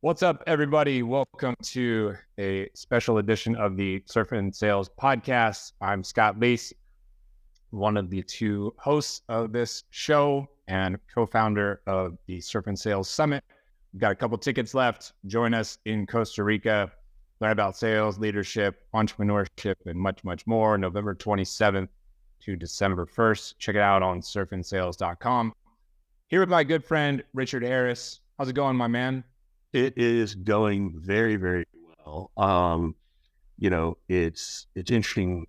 What's up, everybody? Welcome to a special edition of the Surf and Sales podcast. I'm Scott Leese, one of the two hosts of this show and co-founder of the Surf and Sales Summit. We've got a couple tickets left. Join us in Costa Rica, learn about sales, leadership, entrepreneurship, and much, much more. November 27th to December 1st. Check it out on surfandsales.com. Here with my good friend, Richard Harris. How's it going, my man? It is going very, very well. It's interesting.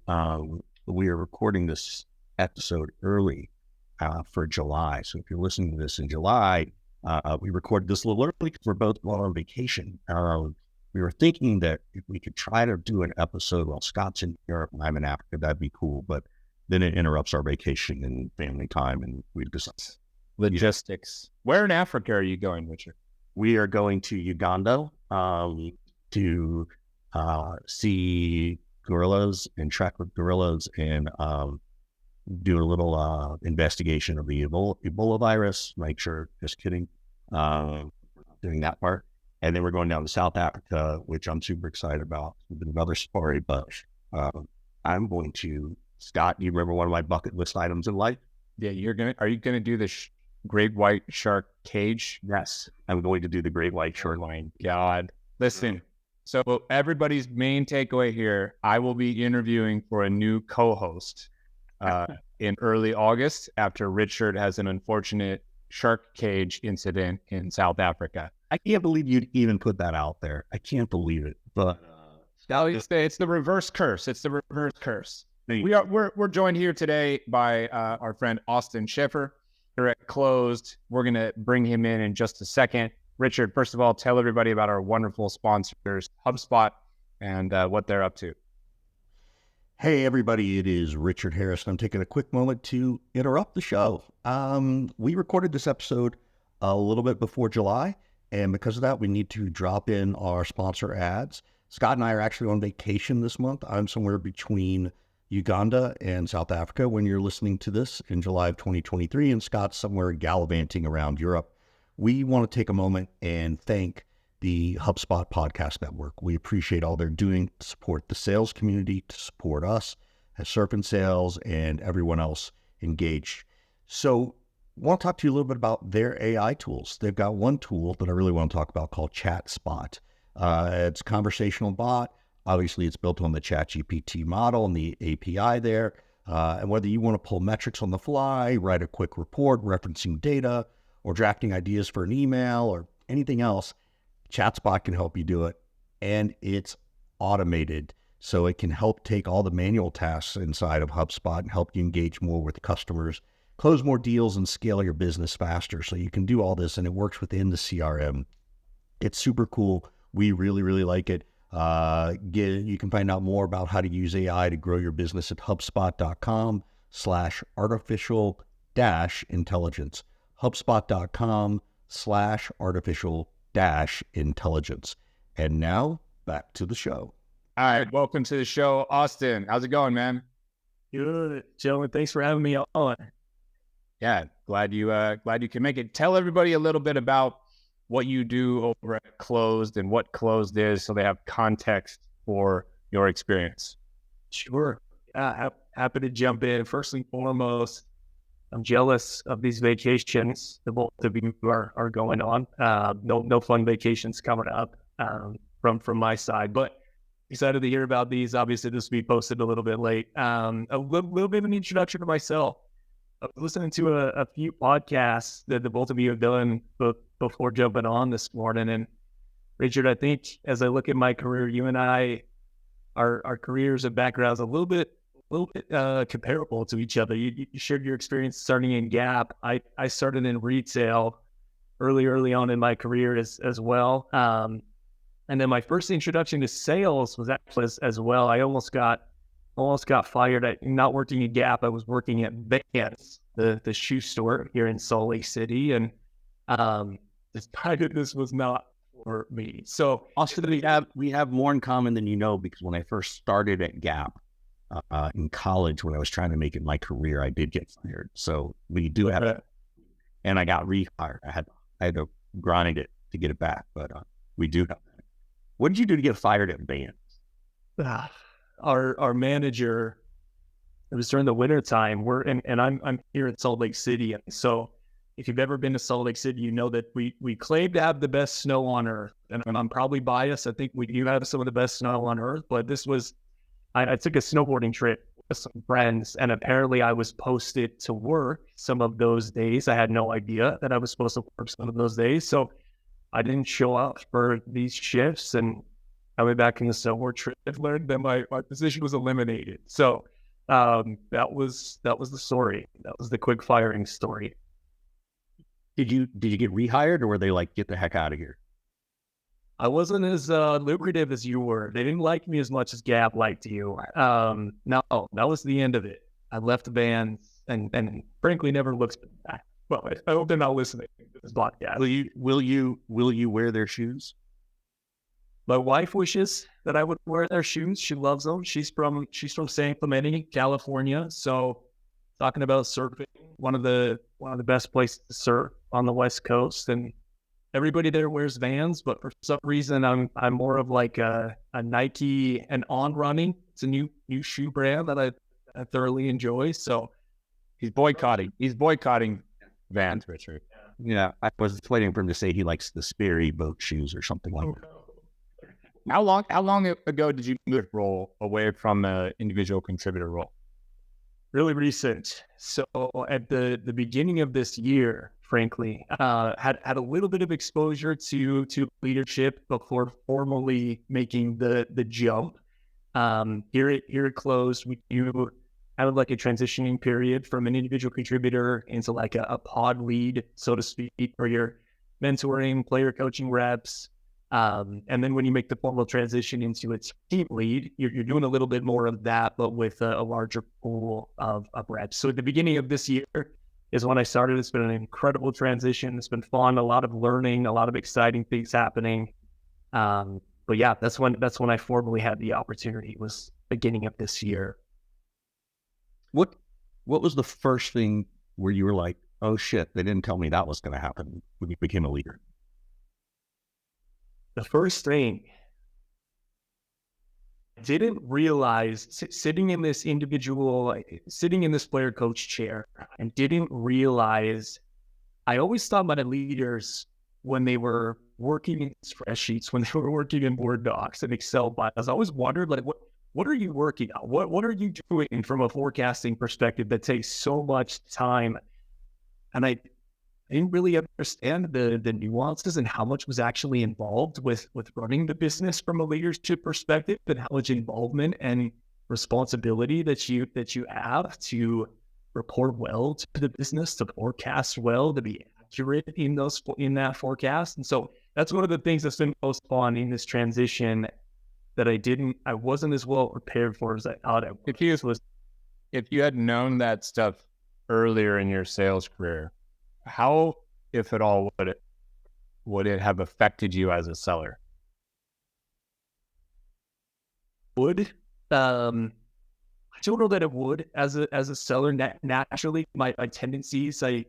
We are recording this episode early for July. So if you're listening to this in July, we recorded this a little early because we're both on vacation. We were thinking that if we could try to do an episode while Scott's in Europe and I'm in Africa, that'd be cool. But then it interrupts our vacation and family time, and we just logistics. Where in Africa are you going, Richard? We are going to Uganda to see gorillas and track with gorillas and do a little investigation of the Ebola virus. Make sure, just kidding, doing that part. And then we're going down to South Africa, which I'm super excited about. It's been another safari, but I'm going to, Scott, you remember one of my bucket list items in life? Yeah, are you going to do the great white shark cage? Yes, I'm going to do the great white shark. Oh my God. Listen, so everybody's main takeaway here, I will be interviewing for a new co-host in early August after Richard has an unfortunate shark cage incident in South Africa. I can't believe you'd even put that out there. I can't believe it. But it's the reverse curse. It's the reverse curse. We're joined here today by our friend Austen Schaefer. At Closed. We're going to bring him in just a second. Richard, first of all, tell everybody about our wonderful sponsors, HubSpot, and what they're up to. Hey, everybody, it is Richard Harris. I'm taking a quick moment to interrupt the show. We recorded this episode a little bit before July, and because of that, we need to drop in our sponsor ads. Scott and I are actually on vacation this month. I'm somewhere between Uganda and South Africa when you're listening to this in July of 2023, and Scott's somewhere gallivanting around Europe. We want to take a moment and thank the HubSpot Podcast Network. We appreciate all they're doing to support the sales community, to support us as Surf and Sales and everyone else engaged. So I want to talk to you a little bit about their AI tools. They've got one tool that I really want to talk about called ChatSpot. It's a conversational bot. Obviously, it's built on the ChatGPT model and the API there. And whether you want to pull metrics on the fly, write a quick report referencing data, or drafting ideas for an email or anything else, ChatSpot can help you do it. And it's automated, so it can help take all the manual tasks inside of HubSpot and help you engage more with customers, close more deals, and scale your business faster. So you can do all this, and it works within the CRM. It's super cool. We really, really like it. You can find out more about how to use AI to grow your business at HubSpot.com/artificial-intelligence. HubSpot.com/artificial-intelligence. And now back to the show. All right. Welcome to the show, Austen. How's it going, man? Good, gentlemen. Thanks for having me on. Yeah. Glad you can make it. Tell everybody a little bit about what you do over at Closed and what Closed is, so they have context for your experience. Sure. Happy to jump in. First and foremost, I'm jealous of these vacations the both of you are going on. No fun vacations coming up from my side, but excited to hear about these. Obviously, this will be posted a little bit late. A little bit of an introduction to myself. I was listening to a few podcasts that the both of you have done before jumping on this morning. And Richard, I think as I look at my career, you and I, our careers and backgrounds a little bit comparable to each other. You shared your experience starting in Gap. I started in retail early on in my career as well. And then my first introduction to sales was actually as well. I almost got fired at not working at Gap. I was working at Vans, the shoe store here in Salt Lake City, and decided this was not for me. So Austin, we have more in common than you know, because when I first started at Gap in college, when I was trying to make it my career, I did get fired. So we do have, and I got rehired. I had to grind it to get it back, but We do have that. What did you do to get fired at Vans? Our manager, it was during the winter time. I'm here in Salt Lake City, and so if you've ever been to Salt Lake City, you know that we claim to have the best snow on earth. And I'm probably biased. I think we do have some of the best snow on earth, but this was, I took a snowboarding trip with some friends, and apparently I was posted to work some of those days. I had no idea that I was supposed to work some of those days. So I didn't show up for these shifts, and I went back in the snowboard trip and learned that my position was eliminated. So that was the story. That was the quick firing story. Did you get rehired, or were they like, get the heck out of here? I wasn't as lucrative as you were. They didn't like me as much as Gab liked you. No, that was the end of it. I left the band and frankly never looked back. Well, I hope they're not listening to this podcast. Will you wear their shoes? My wife wishes that I would wear their shoes. She loves them. She's from San Clemente, California. So talking about surfing, one of the best places to surf on the West Coast, and everybody there wears Vans, but for some reason I'm more of like a Nike and On Running. It's a new shoe brand that I thoroughly enjoy. So he's boycotting Vans, Richard. Yeah, I was waiting for him to say he likes the Sperry boat shoes or something like that. How long ago did you move role away from the individual contributor role? Really recent. So at the beginning of this year, frankly, had a little bit of exposure to leadership before formally making the jump. Here at Close, we do have like a transitioning period from an individual contributor into like a pod lead, so to speak, where you're mentoring, player coaching reps. And then when you make the formal transition into its team lead, you're doing a little bit more of that, but with a larger pool of reps. So at the beginning of this year is when I started. It's been an incredible transition. It's been fun, a lot of learning, a lot of exciting things happening. But yeah, that's when I formally had the opportunity, was beginning of this year. What was the first thing where you were like, oh shit, they didn't tell me that was going to happen when you became a leader? The first thing, I didn't realize, sitting in this player coach chair, and didn't realize, I always thought my leaders, when they were working in spreadsheets, when they were working in Word docs and Excel files, I always wondered, like, what are you working on? What are you doing from a forecasting perspective that takes so much time? And I didn't really understand the nuances and how much was actually involved with running the business from a leadership perspective, and how much involvement and responsibility that you have to report well to the business, to forecast well, to be accurate in that forecast. And so that's one of the things that's been most fun in this transition that I wasn't as well prepared for as I thought I was. If you had known that stuff earlier in your sales career, how, if at all, would it have affected you as a seller? I don't know that it would. As a seller, naturally, my tendencies, I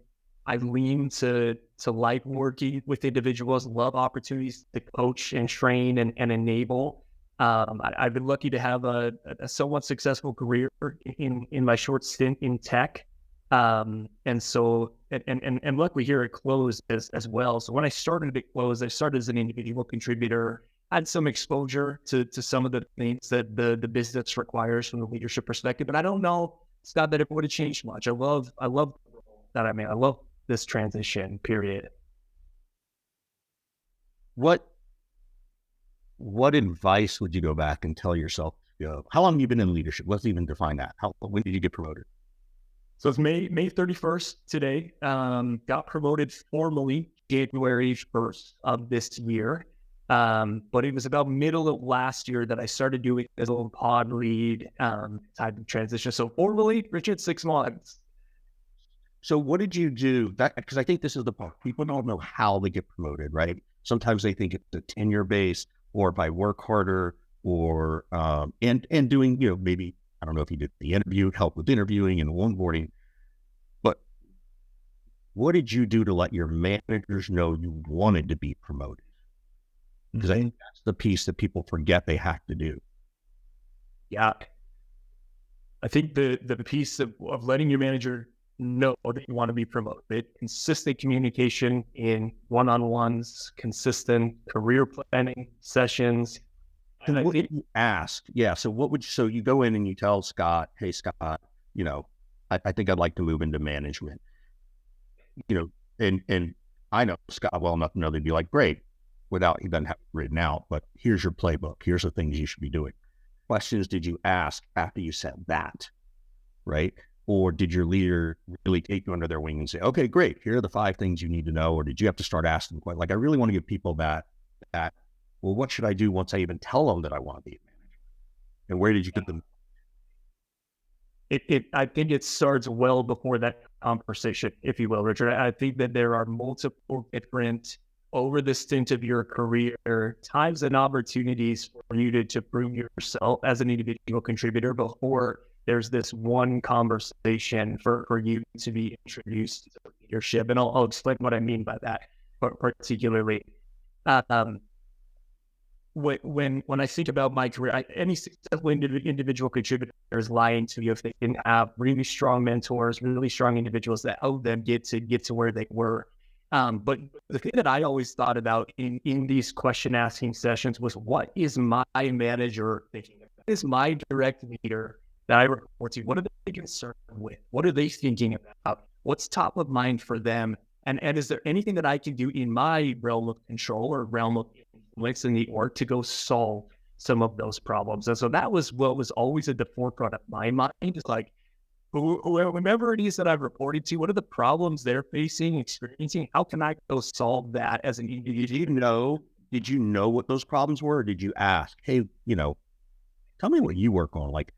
lean to like working with individuals, love opportunities to coach and train and enable. I've been lucky to have a somewhat successful career in my short stint in tech. And luckily here at Close as well. So when I started at Close, I started as an individual contributor, had some exposure to some of the things that the business requires from the leadership perspective. But I don't know, Scott, that it would have changed much. I love that. I mean, I love this transition period. What advice would you go back and tell yourself? How long have you been in leadership? Let's even define that. When did you get promoted? So it's May 31st today. Got promoted formally January 1st of this year. But it was about middle of last year that I started doing as a little pod lead type of transition. So formally, Richard, 6 months. So what did you do? Because I think this is the part. People don't know how they get promoted, right? Sometimes they think it's a tenure base, or by work harder, or and doing, maybe, I don't know if you did the interview, help with interviewing and onboarding, but what did you do to let your managers know you wanted to be promoted? Because I think that's the piece that people forget they have to do. Yeah. I think the piece of letting your manager know that you want to be promoted, consistent communication in one-on-ones, consistent career planning sessions. And what did you ask? Yeah. So you go in and you tell Scott, hey, Scott, I think I'd like to move into management, and I know Scott well enough to know they'd be like, great, he doesn't have it written out, but here's your playbook. Here's the things you should be doing. Questions did you ask after you said that, right? Or did your leader really take you under their wing and say, okay, great, here are the 5 things you need to know? Or did you have to start asking, like, I really want to give people that, well, what should I do once I even tell them that I want to be a manager? And where did you get them? I think it starts well before that conversation, if you will, Richard. I think that there are multiple different, over the stint of your career, times and opportunities for you to prove yourself as an individual contributor before there's this one conversation for you to be introduced to leadership. And I'll explain what I mean by that particularly. When I think about my career, any successful individual contributor is lying to you if they didn't have really strong mentors, really strong individuals that helped them get to where they were. But the thing that I always thought about in these question asking sessions was, what is my manager thinking of? What is my direct leader that I report to? What are they concerned with? What are they thinking about? What's top of mind for them? And is there anything that I can do in my realm of control or realm of influence in the org to go solve some of those problems? And so that was what was always at the forefront of my mind. Is like, whoever it is that I've reported to, what are the problems they're facing, experiencing? How can I go solve that as an individual? Did you know what those problems were? Or did you ask, hey, tell me what you work on? Like,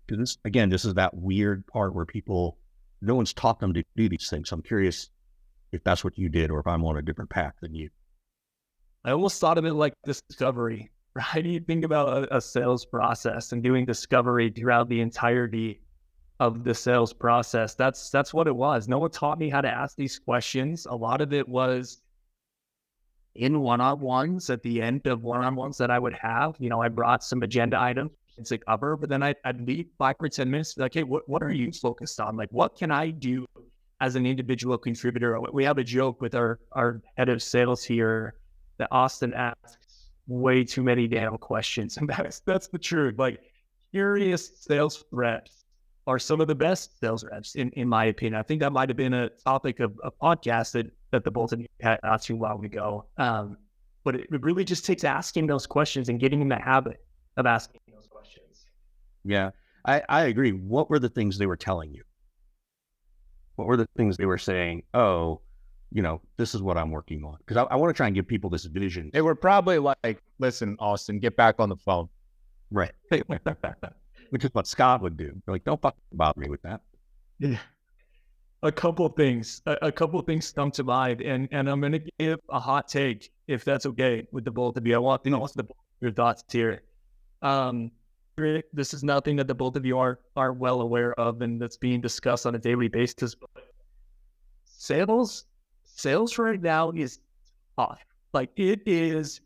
this is that weird part where no one's taught them to do these things. So I'm curious if that's what you did, or if I'm on a different path than you. I almost thought of it like discovery, right? You think about a sales process and doing discovery throughout the entirety of the sales process. That's what it was. No one taught me how to ask these questions. A lot of it was in one-on-ones, at the end of one-on-ones that I would have. I brought some agenda items to cover, but then I'd leave 5 or 10 minutes, like, hey, what are you focused on? Like, what can I do as an individual contributor? We have a joke with our head of sales here that Austen asks way too many damn questions. And that's the truth. Like, curious sales reps are some of the best sales reps, in my opinion. I think that might have been a topic of a podcast that the both of you had not too long ago. But it really just takes asking those questions and getting in the habit of asking those questions. Yeah, I agree. What were the things they were telling you? What were the things they were saying? Oh, this is what I'm working on. Because I want to try and give people this vision. They were probably like, listen, Austen, get back on the phone. Right. Which is what Scott would do. They're like, don't fucking bother me with that. Yeah. A couple of things come to mind, and I'm going to give a hot take, if that's okay with the both of you. I want to know your thoughts here. This is nothing that the both of you are well aware of, and that's being discussed on a daily basis. But sales right now is tough. Like, it is,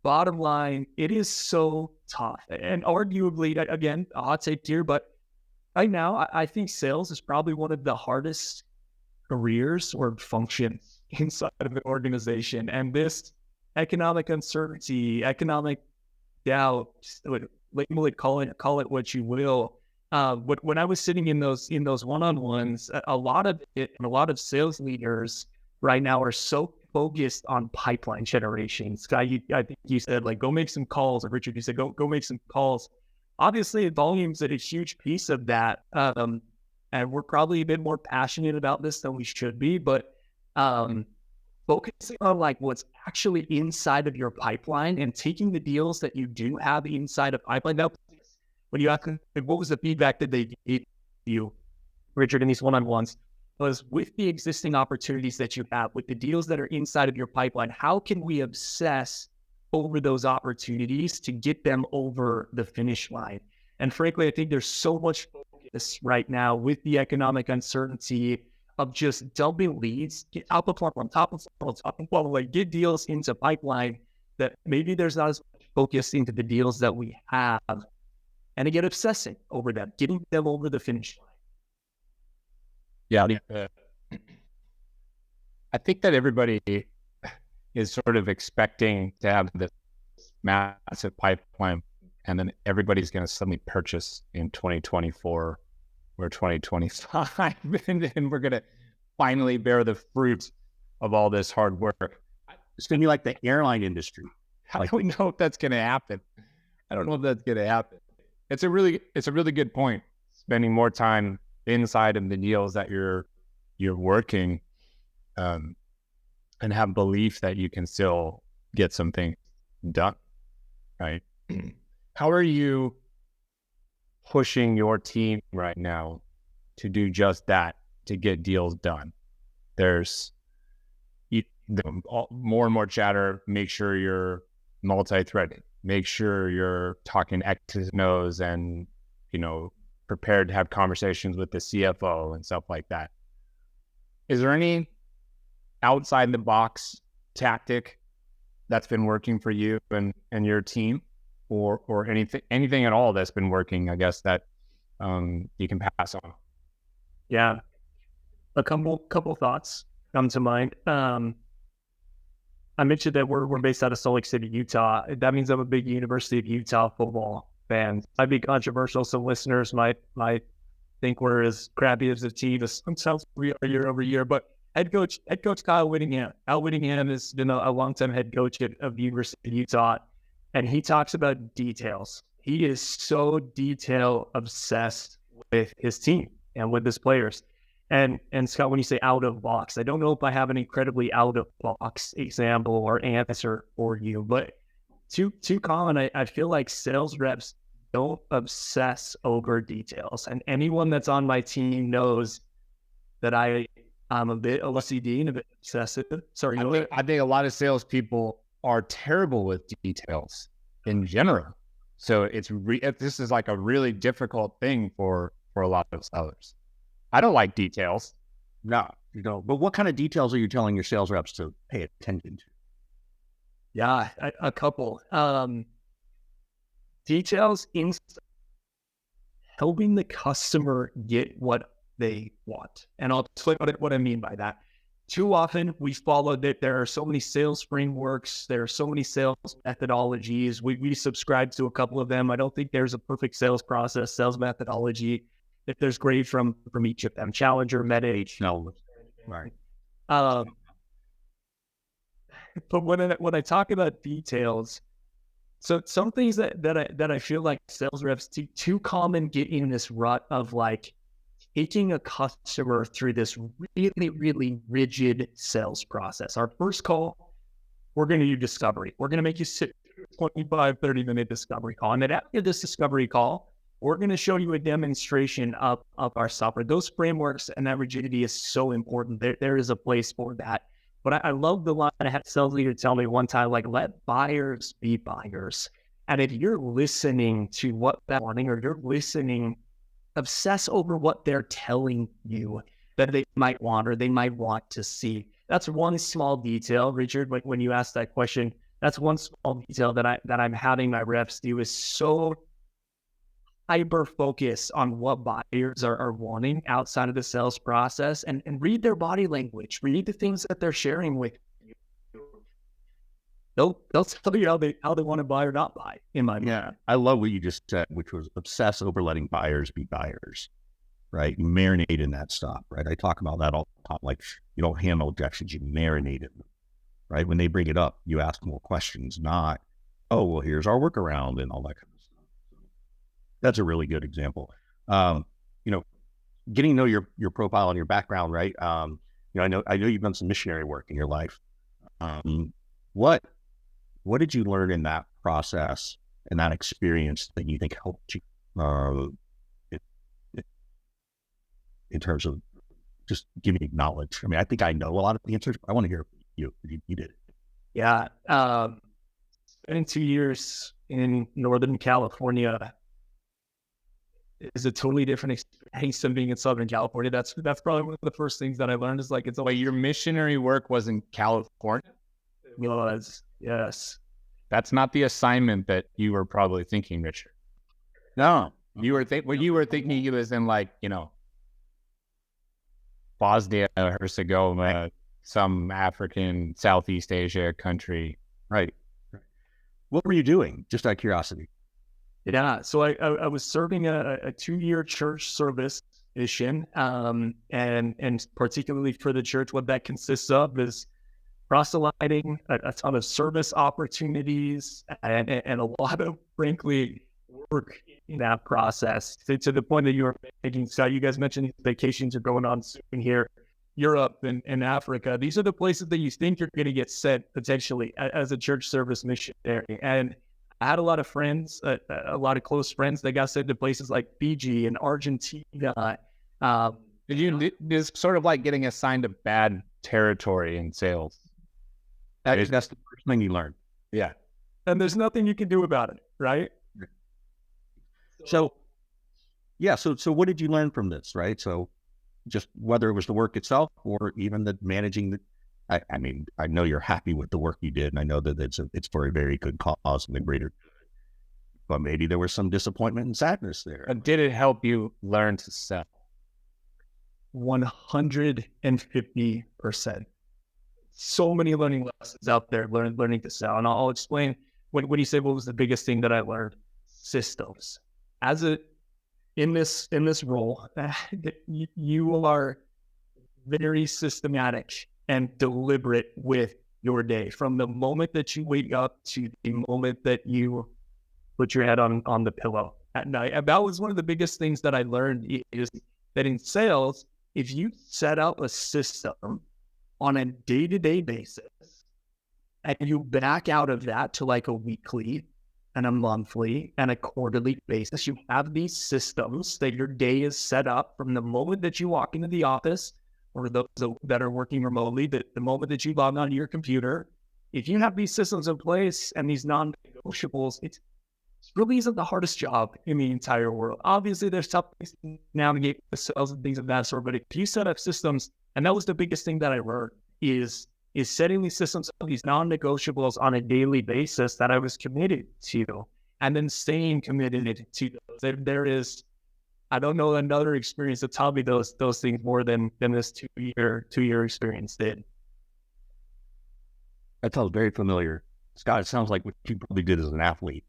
bottom line, it is so tough. And arguably, again, a hot take here, but right now, I think sales is probably one of the hardest careers or functions inside of an organization. And this economic uncertainty, economic doubt, label it, call it what you will. But when I was sitting in those one-on-ones, a lot of sales leaders right now are so focused on pipeline generation. Scott, I think you said, like, go make some calls. Or Richard, you said, go make some calls. Obviously, volume's a huge piece of that. And we're probably a bit more passionate about this than we should be, but focusing on like what's actually inside of your pipeline and taking the deals that you do have inside of pipeline. Now, when you ask them, what was the feedback that they gave you, Richard, in these one-on-ones, was with the existing opportunities that you have, with the deals that are inside of your pipeline, how can we obsess over those opportunities to get them over the finish line? And frankly, I think there's so much focus right now with the economic uncertainty of just dumping leads, get top of funnel, like get deals into pipeline that maybe there's not as much focus into the deals that we have, and to get obsessing over them, getting them over the finish line. Yeah. I think that everybody is sort of expecting to have this massive pipeline, and then everybody's going to suddenly purchase in 2024 or 2025, and we're going to finally bear the fruit of all this hard work. It's going to be like the airline industry. I don't know if that's going to happen. It's a really good point. Spending more time inside of the deals that you're working, and have belief that you can still get something done, right? How are you pushing your team right now to do just that, to get deals done? There's more and more chatter. Make sure you're multi-threaded. Make sure you're talking X's and O's, and prepared to have conversations with the CFO and stuff like that. Is there any outside the box tactic that's been working for you and your team, or anything at all that's been working, I guess, that you can pass on? Yeah, a couple thoughts come to mind. I mentioned that we're based out of Salt Lake City, Utah. That means I'm a big University of Utah football fan. I'd be controversial. Some listeners might think we're as crappy as a team as sometimes we are year over year. But head coach Kyle Whittingham. Kyle Whittingham has been a longtime head coach of the University of Utah, and he talks about details. He is so detail obsessed with his team and with his players. And Scott, when you say out of box, I don't know if I have an incredibly out of box example or answer for you, but too common. I feel like sales reps don't obsess over details, and anyone that's on my team knows that I'm a bit OCD and a bit obsessive. Sorry, I think a lot of salespeople are terrible with details in general. So this is like a really difficult thing for a lot of sellers. I don't like details. No, you don't. But what kind of details are you telling your sales reps to pay attention to? Yeah, a couple. Details in helping the customer get what they want. And I'll explain what I mean by that. Too often we follow that there are so many sales frameworks, there are so many sales methodologies. We subscribe to a couple of them. I don't think there's a perfect sales process, sales methodology. If there's great from each of them, Challenger, Meta, No, right. But when I talk about details, so some things that I feel like sales reps too common get in this rut of like taking a customer through this really, really rigid sales process. Our first call, we're going to do discovery. We're going to make you sit 25, 30-minute discovery call. And then after this discovery call, we're going to show you a demonstration of our software. Those frameworks and that rigidity is so important. There is a place for that. But I love the line I had a sales leader tell me one time, like, let buyers be buyers. And if you're listening to what they're wanting, or you're listening, obsess over what they're telling you that they might want or they might want to see. That's one small detail, Richard. When you asked that question, that's one small detail that I'm having my reps do is so hyper focus on what buyers are wanting outside of the sales process, and read their body language, read the things that they're sharing with you. They'll tell you how they want to buy or not buy, in my mind. Yeah, I love what you just said, which was obsess over letting buyers be buyers, right? You marinate in that stuff, right? I talk about that all the time. Like, you don't handle objections, you marinate it, right? When they bring it up, you ask more questions, not, oh, well, here's our workaround and all that kind of stuff. That's a really good example. Getting to know your profile and your background, right? I know you've done some missionary work in your life. What did you learn in that process and that experience that you think helped you in terms of just giving knowledge? I mean, I think I know a lot of the answers, but I want to hear you did it. Yeah. Spending 2 years in Northern California is a totally different experience than being in Southern California. That's probably one of the first things that I learned is like, it's like your missionary work was in California? It was, yes. That's not the assignment that you were probably thinking, Richard. No. What you were thinking he was in, like, Bosnia, Herzegovina, some African, Southeast Asia country. Right. What were you doing? Just out of curiosity. Yeah. So I was serving a 2-year church service mission. And particularly for the church, what that consists of is proselyting, a ton of service opportunities, and a lot of, frankly, work in that process, to the point that you were making. So you guys mentioned these vacations are going on soon here, Europe and Africa. These are the places that you think you're going to get sent potentially as a church service missionary. And I had a lot of friends, a lot of close friends that got sent to places like Fiji and Argentina. It's sort of like getting assigned a bad territory in sales. That's the first thing you learn. Yeah. And there's nothing you can do about it, right? So what did you learn from this, right? So just whether it was the work itself or even the managing I mean, I know you're happy with the work you did, and I know that it's for a very good cause and the greater, but maybe there was some disappointment and sadness there. And did it help you learn to sell? 150%. So many learning lessons out there, learning to sell. And I'll explain when you say what was the biggest thing that I learned. Systems. In this role, you are very systematic and deliberate with your day, from the moment that you wake up to the moment that you put your head on the pillow at night. And that was one of the biggest things that I learned, is that in sales, if you set up a system on a day-to-day basis and you back out of that to like a weekly and a monthly and a quarterly basis, you have these systems that your day is set up from the moment that you walk into the office, or those that are working remotely, the moment that you log onto your computer. If you have these systems in place and these non-negotiables, it really isn't the hardest job in the entire world. Obviously, there's tough things to navigate the sales and things of that sort, but if you set up systems, and that was the biggest thing that I learned, is setting these systems, these non-negotiables on a daily basis that I was committed to, and then staying committed to those. There is, I don't know another experience that taught me those things more than this two-year experience did. That sounds very familiar. Scott, it sounds like what you probably did as an athlete.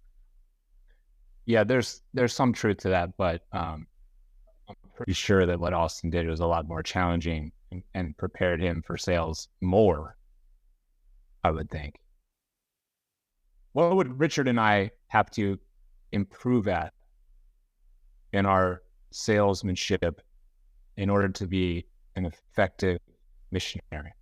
Yeah, there's some truth to that, but I'm pretty sure that what Austen did was a lot more challenging and prepared him for sales more, I would think. What would Richard and I have to improve at in our salesmanship in order to be an effective missionary?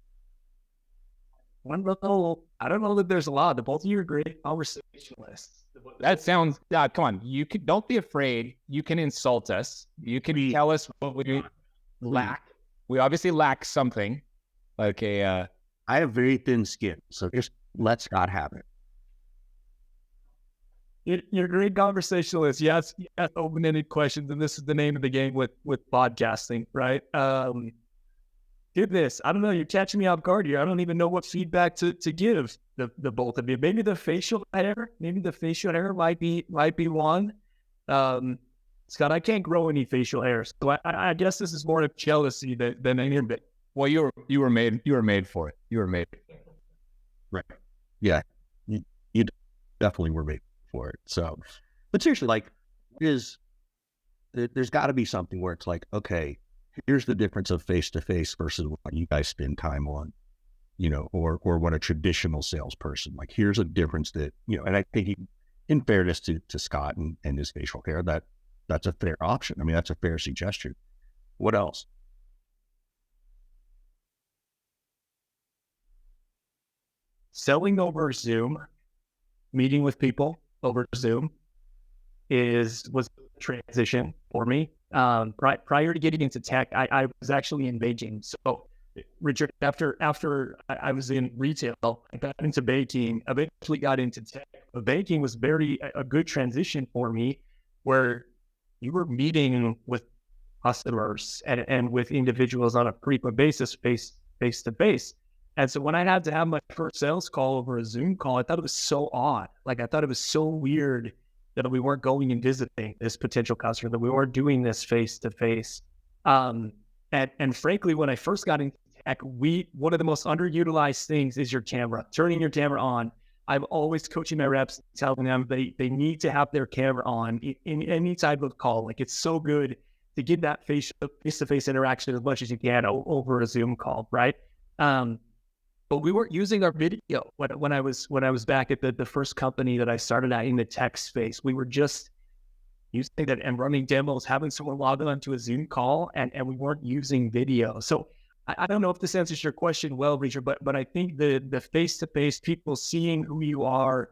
I don't know that there's a lot. The both of you are great conversationalists. That sounds, come on. Don't be afraid. You can insult us. You can tell us what we lack. We obviously lack something, like I have very thin skin, so just let Scott have it. You're a great conversationalist. Yes, open-ended questions, and this is the name of the game with podcasting, right? Do this. I don't know. You're catching me off guard here. I don't even know what feedback to give the both of you. Maybe the facial hair. Might be one. Scott, I can't grow any facial hair, so I guess this is more of jealousy than anything. Well, you were made for it. You were made. Right. Yeah. You definitely were made for it. So, but seriously, like, there's got to be something where it's like, okay, here's the difference of face-to-face versus what you guys spend time on, or what a traditional salesperson, like, here's a difference that, and I think in fairness to Scott and his facial hair, that's a fair option. I mean, that's a fair suggestion. What else? Selling over Zoom, meeting with people over Zoom was a transition for me. Prior to getting into tech, I was actually in baking. So, Richard, after I was in retail, I got into baking, eventually got into tech. But baking was a good transition for me, where you were meeting with customers and with individuals on a frequent basis, face to face. And so when I had to have my first sales call over a Zoom call, I thought it was so odd. Like I thought it was so weird that we weren't going and visiting this potential customer, that we weren't doing this face to face. And frankly, when I first got into tech, one of the most underutilized things is your camera, turning your camera on. I'm always coaching my reps, telling them they need to have their camera on in any type of call. Like it's so good to get that face-to-face interaction as much as you can over a Zoom call, right? But we weren't using our video when I was back at the first company that I started at in the tech space. We were just using that and running demos, having someone log on to a Zoom call, and we weren't using video. So I don't know if this answers your question well, Richard, but I think the face-to-face, people seeing who you are,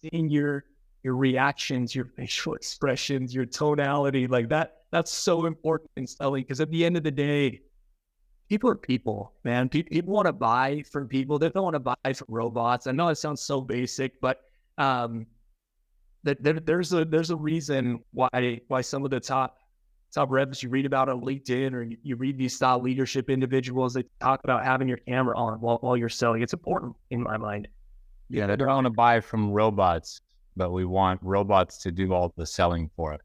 seeing your reactions, your facial expressions, your tonality, like that's so important in selling, because at the end of the day, people are people, man. People want to buy from people. They don't want to buy from robots. I know it sounds so basic, but there's a reason why some of the top reps you read about on LinkedIn, or you read these thought leadership individuals, they talk about having your camera on while you're selling. It's important in my mind. Yeah, they don't want to buy from robots, but we want robots to do all the selling for us.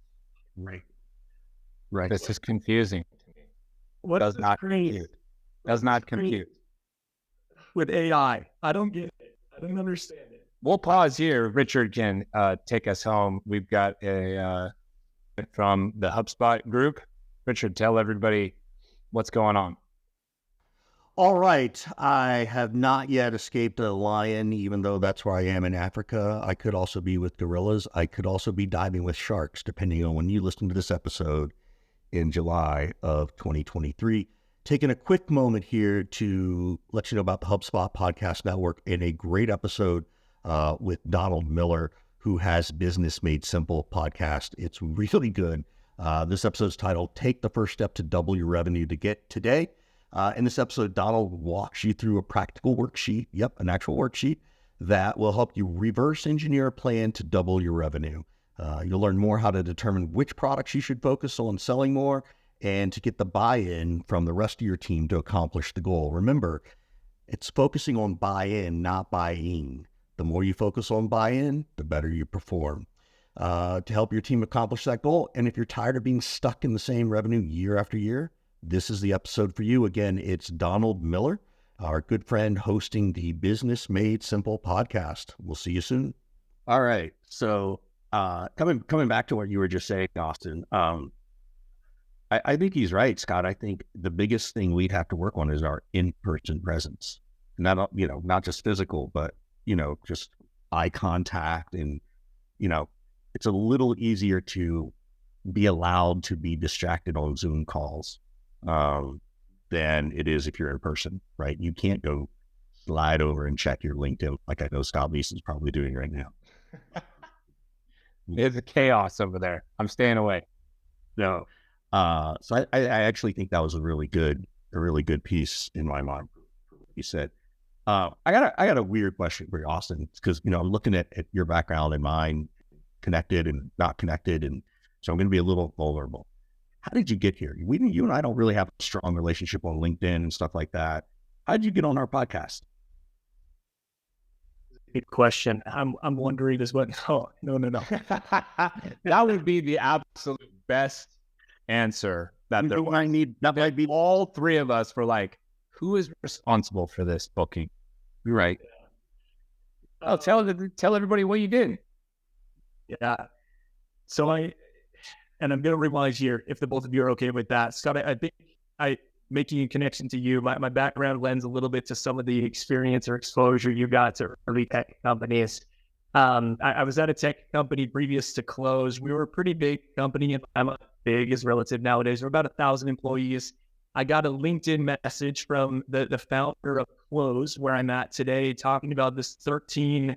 Right. This is confusing to me. What does not compute. Does not compute. With AI, I don't get it. I don't understand it. We'll pause here. Richard can take us home. We've got a from the HubSpot group. Richard, tell everybody what's going on. All right. I have not yet escaped a lion, even though that's where I am in Africa. I could also be with gorillas. I could also be diving with sharks, depending on when you listen to this episode in July of 2023. Taking a quick moment here to let you know about the HubSpot Podcast Network and a great episode with Donald Miller, who has Business Made Simple podcast. It's really good. This episode is titled Take the First Step to Double Your Revenue to Get Today. In this episode, Donald walks you through a practical worksheet, an actual worksheet, that will help you reverse engineer a plan to double your revenue. You'll learn more how to determine which products you should focus on selling more, and to get the buy-in from the rest of your team to accomplish the goal. Remember, it's focusing on buy-in, not buying. The more you focus on buy-in, the better you perform. To help your team accomplish that goal, and if you're tired of being stuck in the same revenue year after year, this is the episode for you. Again, it's Donald Miller, our good friend, hosting the Business Made Simple podcast. We'll see you soon. All right. So coming back to what you were just saying, Austen, I think he's right, Scott. I think the biggest thing we'd have to work on is our in-person presence. Not just physical, but, just eye contact. And, it's a little easier to be allowed to be distracted on Zoom calls than it is if you're in person, right? You can't go slide over and check your LinkedIn like I know Scott Leese is probably doing right now. There's a chaos over there. I'm staying away. No. So I actually think that was a really good piece in my mind. You said, I got a weird question for you, Austen, because, I'm looking at your background and mine, connected and not connected. And so I'm going to be a little vulnerable. How did you get here? You and I don't really have a strong relationship on LinkedIn and stuff like that. How did you get on our podcast? Good question. I'm wondering as well. Oh, no. That would be the absolute best answer that there was. I need. That might be all three of us were like, who is responsible for this booking? You're right. Oh, tell everybody what you did. Yeah. So and I'm going to rewind here if the both of you are okay with that. Scott, I think making a connection to you, my background lends a little bit to some of the experience or exposure you got to early tech companies. I was at a tech company previous to Close. We were a pretty big company, and I'm big is relative nowadays. We're about 1,000 employees. I got a LinkedIn message from the founder of Close, where I'm at today, talking about this 13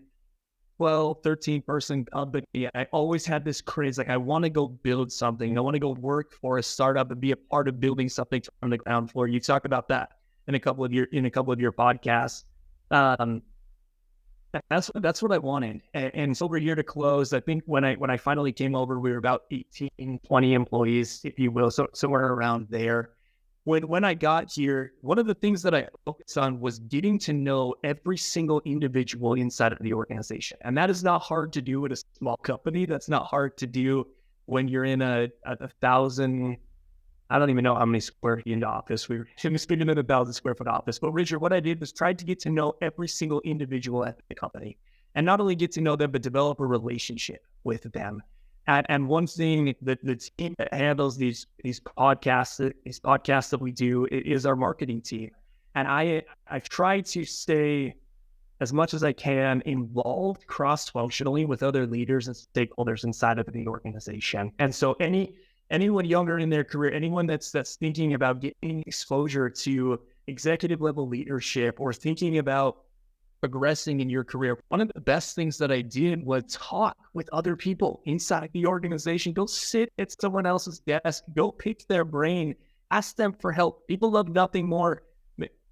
person company. I always had this craze, like I want to go build something. I want to go work for a startup and be a part of building something from the ground floor. You talk about that in a couple of your podcasts. That's what I wanted. And so we're here to Close. I think when I finally came over, we were about 18, 20 employees, if you will. So somewhere around there. when I got here, one of the things that I focused on was getting to know every single individual inside of the organization. And that is not hard to do at a small company. That's not hard to do when you're in a 1,000, I don't even know how many square feet in the office. We were speaking in a 1,000 square foot office. But Richard, what I did was tried to get to know every single individual at the company, and not only get to know them, but develop a relationship with them. And one thing that the team that handles these podcasts that we do is our marketing team. And I try to stay as much as I can involved cross-functionally with other leaders and stakeholders inside of the organization. And so anyone younger in their career, anyone that's thinking about getting exposure to executive level leadership or thinking about progressing in your career, one of the best things that I did was talk with other people inside the organization. Go sit at someone else's desk, go pick their brain, ask them for help. People love nothing more.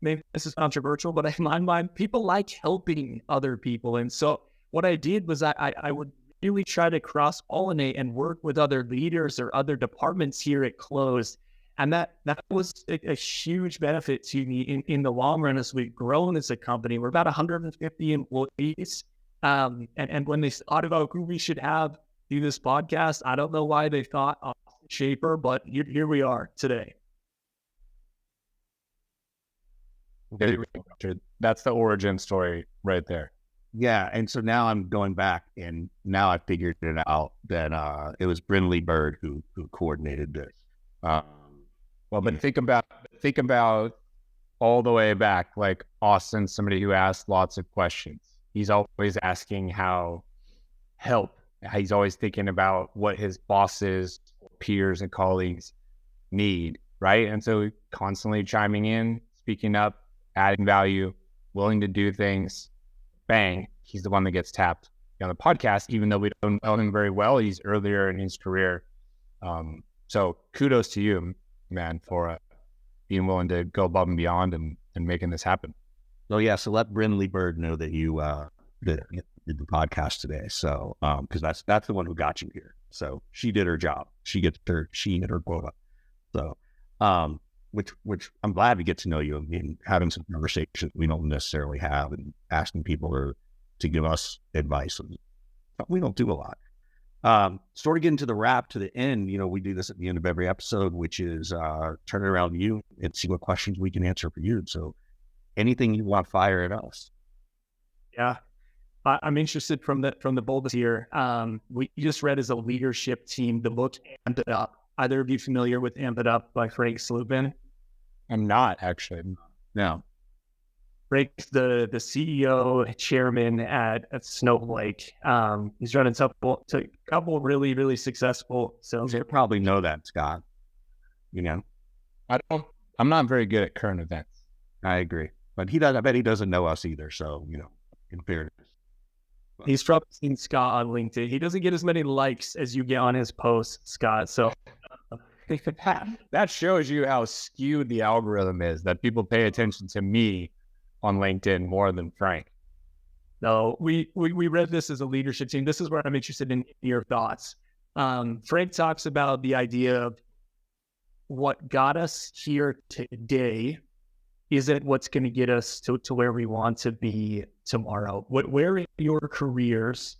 Maybe this is controversial, but in my mind, people like helping other people. And so what I did was I would really try to cross-pollinate and work with other leaders or other departments here at Close. And that was a huge benefit to me in the long run as we've grown as a company. We're about 150 employees. And when they thought about who we should have do this podcast, I don't know why they thought Austen Schaefer, but here we are today. That's the origin story right there. Yeah, and so now I'm going back, and now I figured it out that it was Brindley Bird who coordinated this. But think about all the way back, like Austen, somebody who asks lots of questions. He's always asking how help. He's always thinking about what his bosses, peers, and colleagues need, right? And so constantly chiming in, speaking up, adding value, willing to do things. Bang, he's the one that gets tapped on the podcast, even though we don't know him very well. He's earlier in his career. So kudos to you, man, for being willing to go above and beyond and making this happen. So yeah, so let Brindley Bird know that you did the podcast today. So because that's the one who got you here. So she did her job. She hit her quota. So which I'm glad to get to know you and having some conversations we don't necessarily have and asking people to give us advice. We don't do a lot. Sort of getting to the wrap, to the end, we do this at the end of every episode, which is turn it around to you and see what questions we can answer for you. So anything you want, fire at us. Yeah. I'm interested from the boldest here. We just read as a leadership team the book Amp It Up. Either of you familiar with Amp It Up by Frank Slootman? I'm not, actually. No. Frank's the CEO, chairman at Snowflake. He's running a couple really, really successful sales. You probably know that, Scott. I'm not very good at current events. I agree. But I bet he doesn't know us either. So, in fairness. He's probably seen Scott on LinkedIn. He doesn't get as many likes as you get on his posts, Scott. So that shows you how skewed the algorithm is, that people pay attention to me on LinkedIn more than Frank. No, we read this as a leadership team. This is where I'm interested in your thoughts. Frank talks about the idea of what got us here today isn't what's going to get us to where we want to be tomorrow. Where in your careers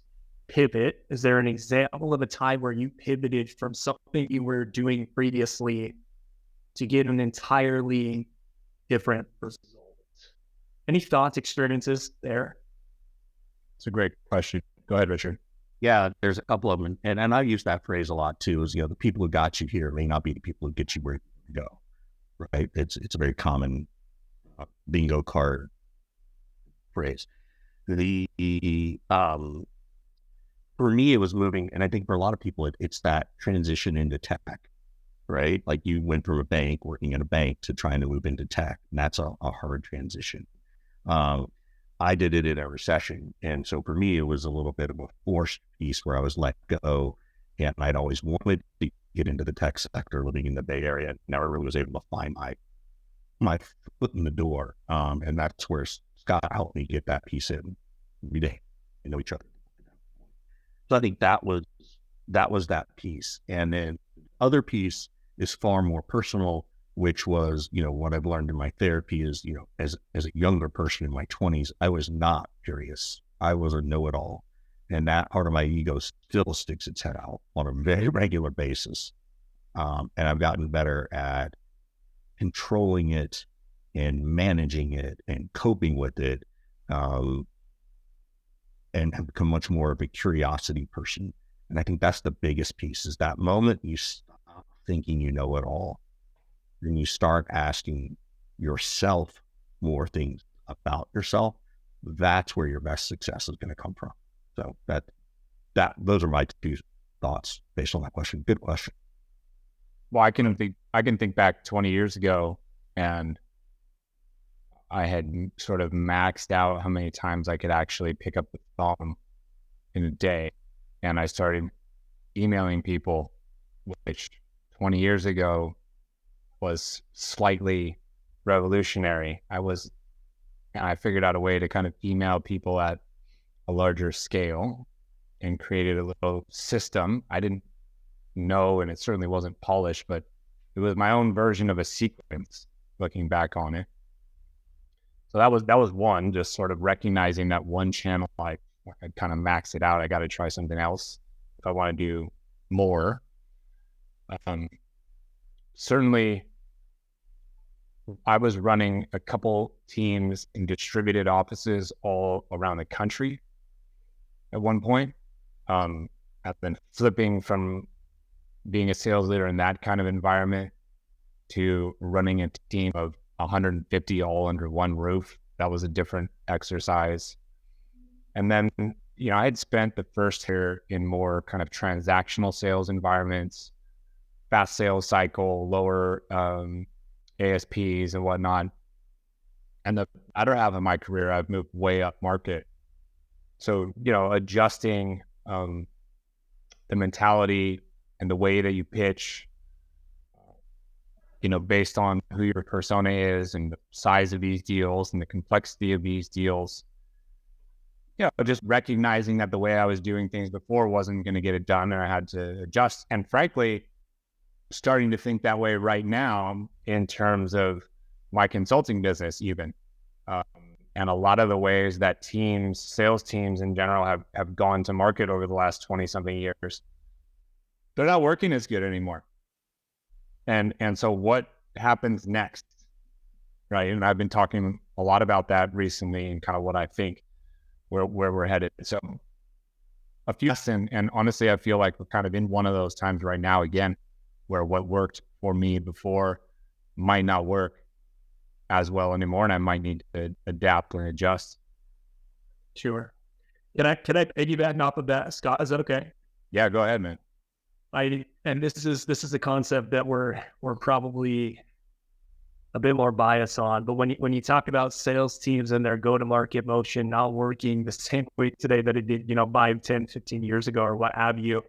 pivot? Is there an example of a time where you pivoted from something you were doing previously to get an entirely different result? Any thoughts, experiences there? It's a great question. Go ahead, Richard. Yeah, there's a couple of them. And I use that phrase a lot too, is, the people who got you here may not be the people who get you where you go, right? It's a very common bingo card phrase. For me, it was moving, and I think for a lot of people, it's that transition into tech, right? Like you went from a bank, working in a bank, to trying to move into tech, and that's a hard transition. I did it in a recession, and so for me, it was a little bit of a forced piece where I was let go, and I'd always wanted to get into the tech sector, living in the Bay Area. Never really was able to find my foot in the door, and that's where Scott helped me get that piece in. We didn't know each other. So I think that was that piece. And then the other piece is far more personal, which was, what I've learned in my therapy is, as a younger person in my 20s, I was not curious. I was a know-it-all. And that part of my ego still sticks its head out on a very regular basis. And I've gotten better at controlling it and managing it and coping with it, and have become much more of a curiosity person. And I think that's the biggest piece, is that moment you stop thinking you know it all, and you start asking yourself more things about yourself. That's where your best success is going to come from. So those are my two thoughts based on that question. Good question. Well, I can think back 20 years ago, and I had sort of maxed out how many times I could actually pick up the phone in a day. And I started emailing people, which 20 years ago was slightly revolutionary. I figured out a way to kind of email people at a larger scale and created a little system. I didn't know, and it certainly wasn't polished, but it was my own version of a sequence looking back on it. So that was one, just sort of recognizing that one channel, I kind of maxed it out. I got to try something else if I want to do more. Certainly, I was running a couple teams in distributed offices all around the country at one point. I've been flipping from being a sales leader in that kind of environment to running a team of 150 all under one roof. That was a different exercise. And then, I had spent the first year in more kind of transactional sales environments, fast sales cycle, lower ASPs and whatnot. And the latter half of my career, I've moved way up market. So, adjusting the mentality and the way that you pitch, based on who your persona is and the size of these deals and the complexity of these deals, just recognizing that the way I was doing things before wasn't going to get it done, and I had to adjust. And frankly, starting to think that way right now in terms of my consulting business even. And a lot of the ways that sales teams in general have gone to market over the last 20 something years, they're not working as good anymore. And so what happens next, right? And I've been talking a lot about that recently and kind of what I think where we're headed. So a few, and honestly, I feel like we're kind of in one of those times right now again, where what worked for me before might not work as well anymore, and I might need to adapt and adjust. Sure. Can I piggyback off of that, Scott? Is that okay? Yeah, go ahead, man. And this is a concept that we're probably a bit more biased on. But when you talk about sales teams and their go-to-market motion not working the same way today that it did, 5, 10, 15 years ago or what have you,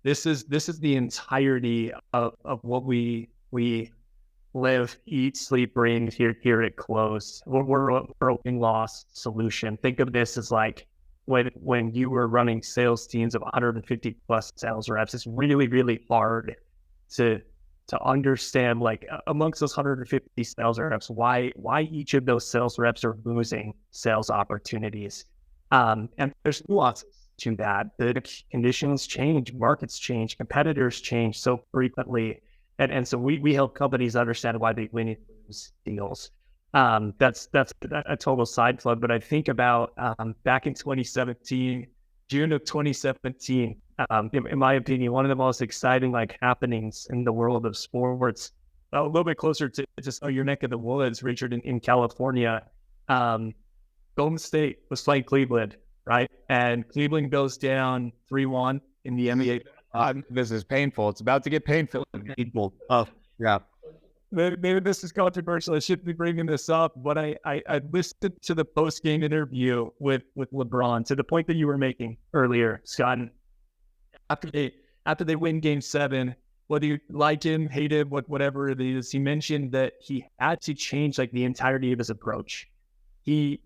this is the entirety of what we live, eat, sleep, breathe here at Close. We're a broken loss solution. Think of this as like when you were running sales teams of 150 plus sales reps. It's really, really hard to understand, like, amongst those 150 sales reps, why each of those sales reps are losing sales opportunities. And there's nuances to that. The conditions change, markets change, competitors change so frequently. And so we help companies understand why they win and lose deals. That's a total side plug. But I think about back in 2017, June of 2017, in my opinion, one of the most exciting happenings in the world of sports, a little bit closer to just your neck of the woods, Richard, in California. Golden State was playing Cleveland, right? And Cleveland goes down 3-1 in the NBA. This is painful. It's about to get painful. People. Oh, yeah. Maybe this is controversial. I shouldn't be bringing this up, but I listened to the post-game interview with LeBron to the point that you were making earlier, Scott. After they win Game 7, whether you like him, hate him, whatever it is, he mentioned that he had to change the entirety of his approach. He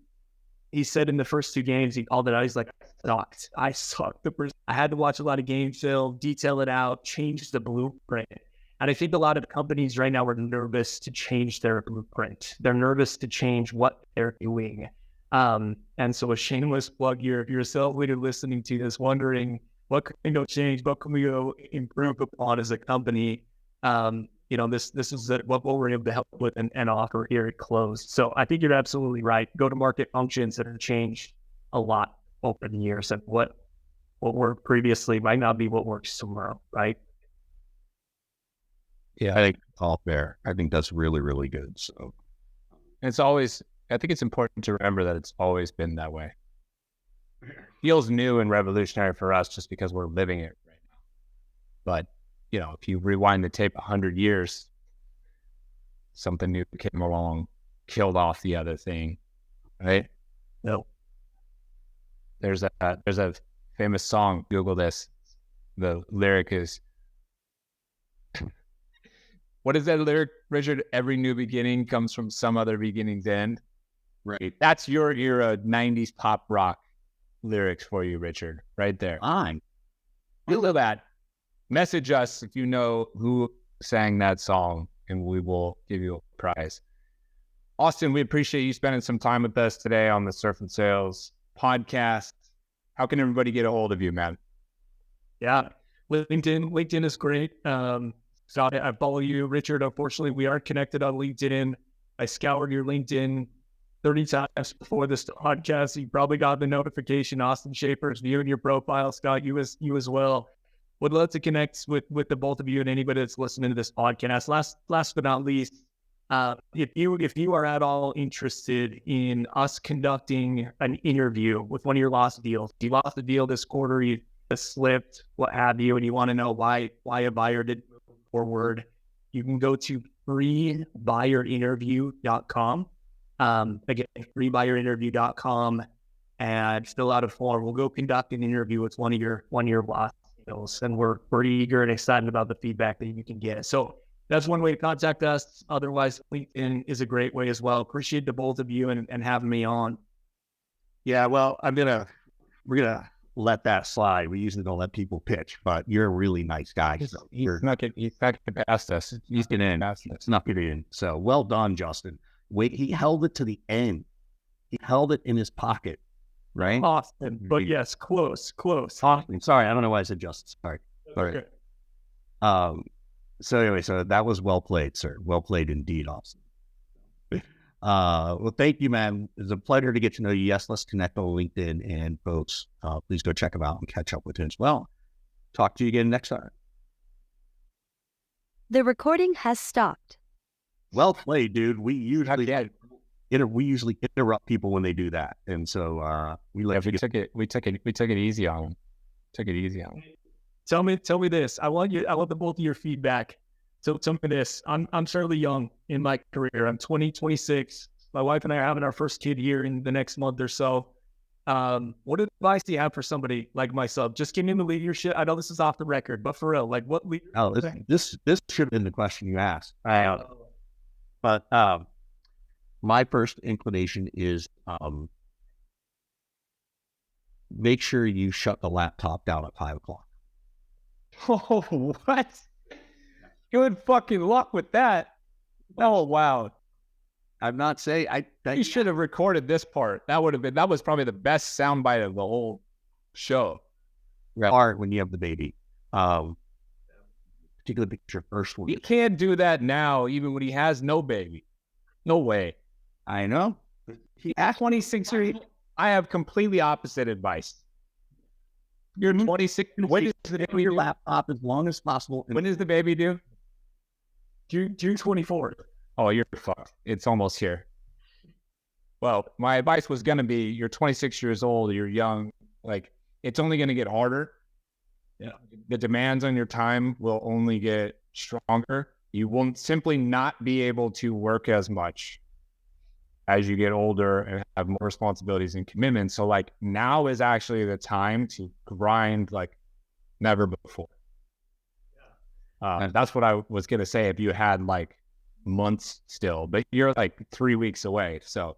said in the first 2 games, he called it out. He's like, I sucked. I had to watch a lot of game film, detail it out, change the blueprint. And I think a lot of companies right now are nervous to change their blueprint. They're nervous to change what they're doing. And so a shameless plug, your sales leader listening to this, wondering what can we go change, what can we go improve upon as a company. This is what we're able to help with and offer here at Close. So I think you're absolutely right. Go-to-market functions that have changed a lot over the years, and what worked previously might not be what works tomorrow, right? Yeah, I think all fair. I think that's really, really good. So I think it's important to remember that it's always been that way. Feels new and revolutionary for us just because we're living it right now. But, if you rewind the tape 100 years, something new came along, killed off the other thing, right? No. There's a famous song, Google this. The lyric is, what is that lyric, Richard? Every new beginning comes from some other beginning's end. right. That's your era 90s pop rock lyrics for you, Richard, right there. Fine. Google that. Message us if you know who sang that song, and we will give you a prize. Austen, we appreciate you spending some time with us today on the Surf and Sales podcast. How can everybody get a hold of you, man? Yeah, LinkedIn is great. So I follow you, Richard. Unfortunately, we aren't connected on LinkedIn. I scoured your LinkedIn 30 times before this podcast. You probably got the notification. Austen Schaefer is viewing your profile. Scott, you as well. Would love to connect with the both of you and anybody that's listening to this podcast. Last but not least, if you are at all interested in us conducting an interview with one of your lost deals, you lost a deal this quarter, you slipped, what have you, and you want to know why a buyer didn't move forward, you can go to freebuyerinterview.com. Again, freebuyerinterview.com, and fill out a form. We'll go conduct an interview with one of your lost deals, and we're eager and excited about the feedback that you can get. So that's one way to contact us. Otherwise, LinkedIn is a great way as well. Appreciate the both of you and having me on. Yeah, well, we're gonna let that slide. We usually don't let people pitch, but you're a really nice guy. So He's not getting past us. he's getting in. It's not getting in. So well done, Justin. Wait, he held it to the end. He held it in his pocket, right? Austin, but yes, close. Austin. Sorry, I don't know why I said Justin. Sorry. Okay. So anyway, so that was well played, sir. Well played indeed, Austin. Well, thank you, man. It's a pleasure to get to know you. Yes, let's connect on LinkedIn, and folks, please go check him out and catch up with him as well. Talk to you again next time. The recording has stopped. Well played, dude. We usually interrupt people when they do that, and so we let you get... we took it easy on them. Tell me this. I want the both of your feedback. So tell me this. I'm fairly young in my career. I'm 26. My wife and I are having our first kid here in the next month or so. What advice do you have for somebody like myself? Just getting into leadership. I know this is off the record, but for real, like what leadership? Oh, this should have been the question you asked. But my first inclination is make sure you shut the laptop down at 5:00. Oh, what? Good fucking luck with that. Oh, wow. I'm not saying You should have recorded this part. That was probably the best soundbite of the whole show. Part when you have the baby. Particularly because your first one. He can't do that now, even when he has no baby. No way. I know. At 26 years, I have completely opposite advice. You're 26. When is the baby your laptop as long as possible? When is the baby due? June 24th. Oh, you're fucked. It's almost here. Well, my advice was going to be, you're 26 years old, you're young. Like, it's only going to get harder. Yeah. The demands on your time will only get stronger. You will simply not be able to work as much as you get older and have more responsibilities and commitments. So like now is actually the time to grind like never before. That's what I was going to say if you had like months still, but you're like 3 weeks away. So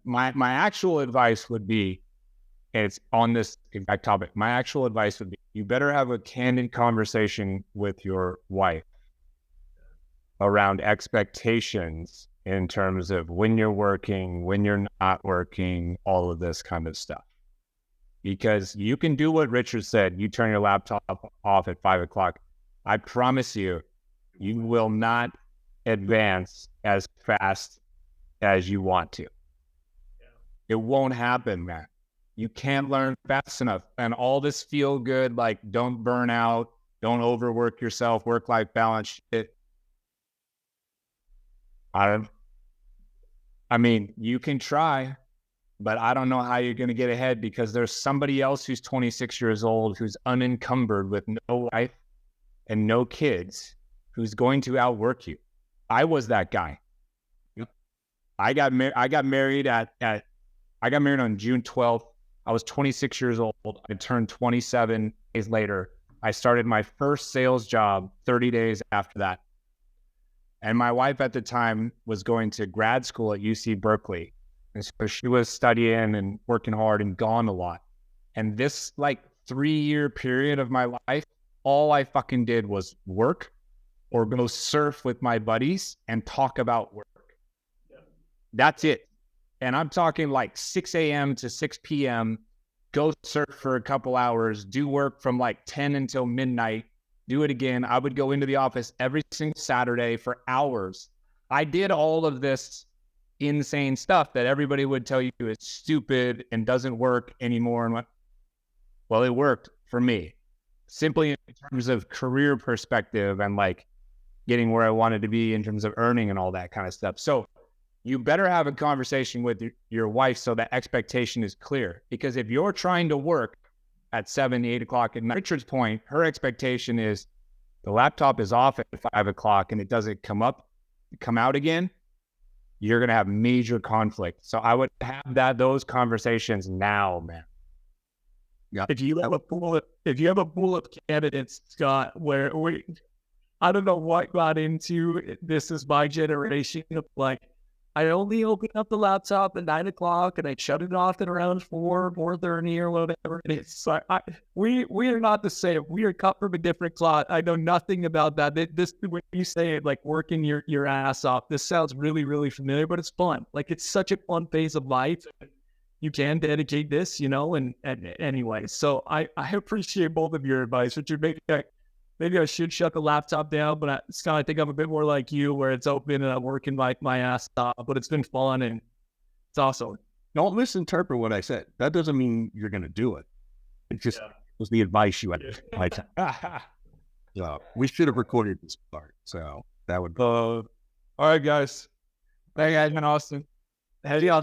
my actual advice would be, and it's on this exact topic, my actual advice would be, you better have a candid conversation with your wife around expectations in terms of when you're working, when you're not working, all of this kind of stuff. Because you can do what Richard said. You turn your laptop off at 5 o'clock. I promise you, you will not advance as fast as you want to. It won't happen, man. You can't learn fast enough. And all this feel good, like don't burn out, don't overwork yourself, work-life balance shit. I mean, you can try, but I don't know how you're going to get ahead because there's somebody else who's 26 years old, who's unencumbered with no wife and no kids, who's going to outwork you. I was that guy. I got married on June 12th. I was 26 years old. I turned 27 days later. I started my first sales job 30 days after that. And my wife at the time was going to grad school at UC Berkeley. And so she was studying and working hard and gone a lot. And this like 3-year period of my life, all I fucking did was work or go surf with my buddies and talk about work. That's it. And I'm talking like 6 a.m. to 6 p.m., go surf for a couple hours, do work from like 10 until midnight, do it again. I would go into the office every single Saturday for hours. I did all of this insane stuff that everybody would tell you is stupid and doesn't work anymore. Well, it worked for me, simply in terms of career perspective and like getting where I wanted to be in terms of earning and all that kind of stuff. So you better have a conversation with your wife so that expectation is clear. Because if you're trying to work at 7, 8 o'clock, and Richard's point, her expectation is the laptop is off at 5 o'clock and it doesn't come out again, you're going to have major conflict. So I would have those conversations now, man. Yeah. If you have a pool of candidates, Scott, where I don't know what got into this is my generation of like, I only open up the laptop at 9 o'clock and I shut it off at around 4:30 or whatever. And it's like, we are not the same. We are cut from a different cloth. I know nothing about that. This, when you say it, like working your ass off, this sounds really, really familiar, but it's fun. Like it's such a fun phase of life. You can dedicate this, and anyway. So I appreciate both of your advice, Richard. Maybe I should shut the laptop down, but Scott, I think I'm a bit more like you where it's open and I'm working my ass off, but it's been fun and it's awesome. Don't misinterpret what I said. That doesn't mean you're going to do it. It just was the advice you had. So we should have recorded this part. So that would. All right, guys. Thank you guys in Austin. Hey, y'all.